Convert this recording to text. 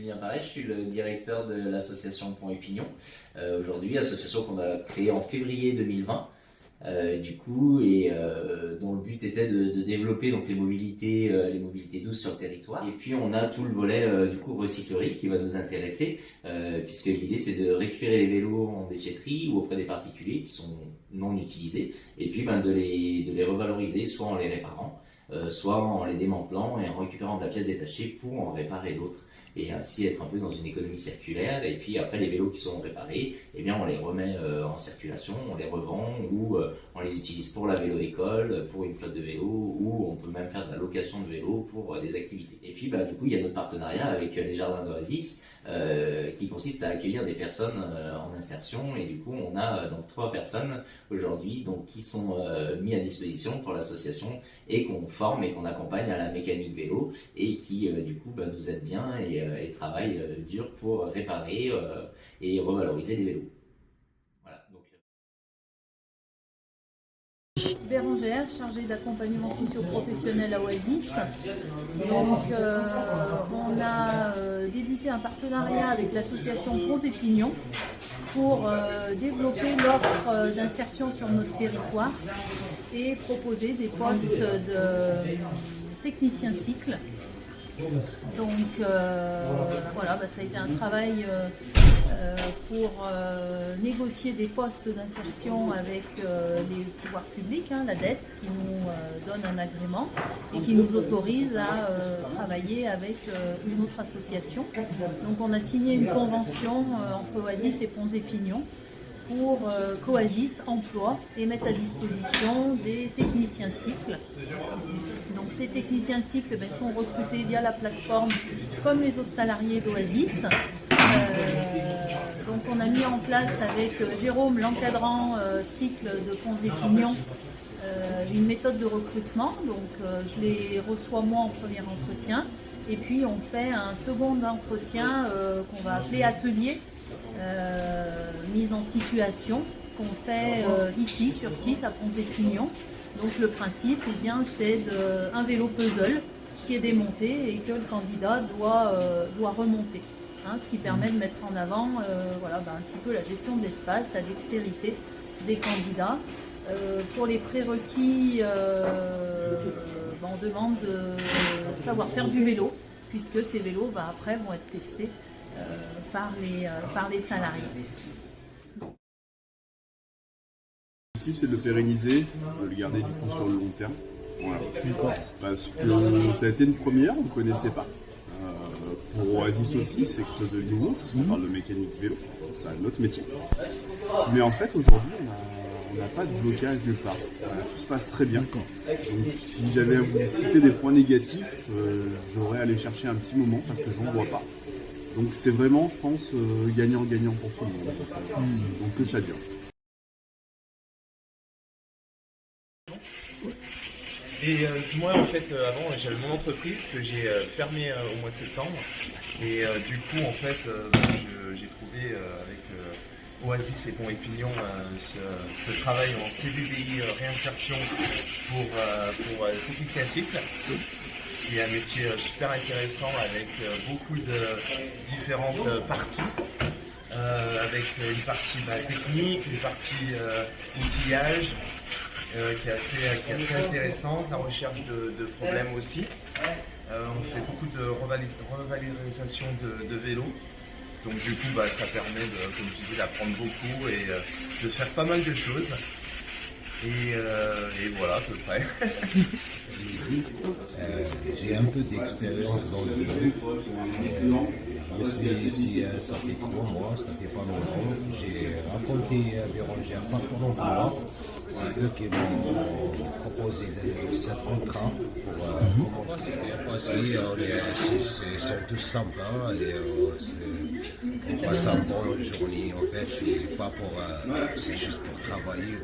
Julien Paré, je suis le directeur de l'association Pont et Pignon. Aujourd'hui, association qu'on a créée en février 2020. Dont le but était de développer donc les mobilités douces sur le territoire. Et puis on a tout le volet recyclerie qui va nous intéresser, puisque l'idée c'est de récupérer les vélos en déchetterie ou auprès des particuliers qui sont non utilisés, et puis de les revaloriser, soit en les réparant, soit en les démantelant et en récupérant de la pièce détachée pour en réparer d'autres, et ainsi être un peu dans une économie circulaire. Et puis après, les vélos qui sont réparés, eh bien on les remet en circulation, on les revend, ou on les utilise pour la vélo-école, pour une flotte de vélos, ou on peut même faire de la location de vélos pour des activités. Et puis il y a notre partenariat avec les Jardins d'Oasis, qui consiste à accueillir des personnes en insertion, et du coup on a donc 3 personnes aujourd'hui qui sont mis à disposition pour l'association, et qu'on forme et qu'on accompagne à la mécanique vélo, et qui nous aident bien et travaillent dur pour réparer et revaloriser les vélos. Voilà, donc... Bérangère, chargée d'accompagnement socio-professionnel à Oasis. Donc, on a débuté un partenariat avec l'association Ponts et Pignons pour développer l'offre d'insertion sur notre territoire et proposer des postes de technicien cycle. Donc ça a été un travail pour négocier des postes d'insertion avec les pouvoirs publics, la DETS, qui nous donne un agrément et qui nous autorise à travailler avec une autre association. Donc on a signé une convention entre Oasis et Ponts et Pignons pour qu'Oasis emploie et mette à disposition des techniciens cycles. Donc ces techniciens cycles sont recrutés via la plateforme comme les autres salariés d'Oasis. Donc on a mis en place avec Jérôme, l'encadrant cycle de Ponts et Pignons, une méthode de recrutement. Donc je les reçois moi en premier entretien, et puis on fait un second entretien qu'on va appeler atelier, mise en situation, qu'on fait ici sur site à Ponts et Pignons. Donc le principe, c'est un vélo puzzle qui est démonté et que le candidat doit remonter. Ce qui permet de mettre en avant un petit peu la gestion de l'espace, la dextérité des candidats. Pour les prérequis, on demande de savoir faire du vélo, puisque ces vélos après vont être testés par les salariés. L'objectif, c'est de le pérenniser, de le garder sur le long terme. Voilà. Parce que ça a été une première, on ne connaissait pas. Pour Oasis aussi, c'est quelque chose de nouveau, parce qu'on parle de mécanique vélo, c'est un autre métier. Mais en fait, aujourd'hui, on n'a pas de blocage nulle part. Tout se passe très bien. Donc, si j'avais à vous citer des points négatifs, j'aurais à aller chercher un petit moment, parce que je n'en vois pas. Donc c'est vraiment, je pense, gagnant-gagnant pour tout le monde. Donc que ça dure. Et moi, en fait, avant, j'avais mon entreprise que j'ai fermée au mois de septembre. Et du coup, en fait, j'ai trouvé avec Oasis et Ponts et Pignons ce travail en CDDI réinsertion pour technicien cycle, qui est un métier super intéressant avec beaucoup de différentes parties. Avec une partie technique, une partie outillage, qui est assez intéressante, la recherche de problèmes aussi. On fait beaucoup de revalorisation de vélos. Donc du coup, ça permet, comme je disais, d'apprendre beaucoup et de faire pas mal de choses. Et voilà, à peu près. J'ai un peu d'expérience dans le vélo. Je suis ici, ça fait 3 mois, ça fait pas longtemps. J'ai raconté à Bérangère pas trop longtemps. C'est eux qui m'ont proposé ce contrat pour commencer à passer. Ils sont tous sympas et on passe une bonne journée. En fait, c'est pas pour, c'est juste pour travailler.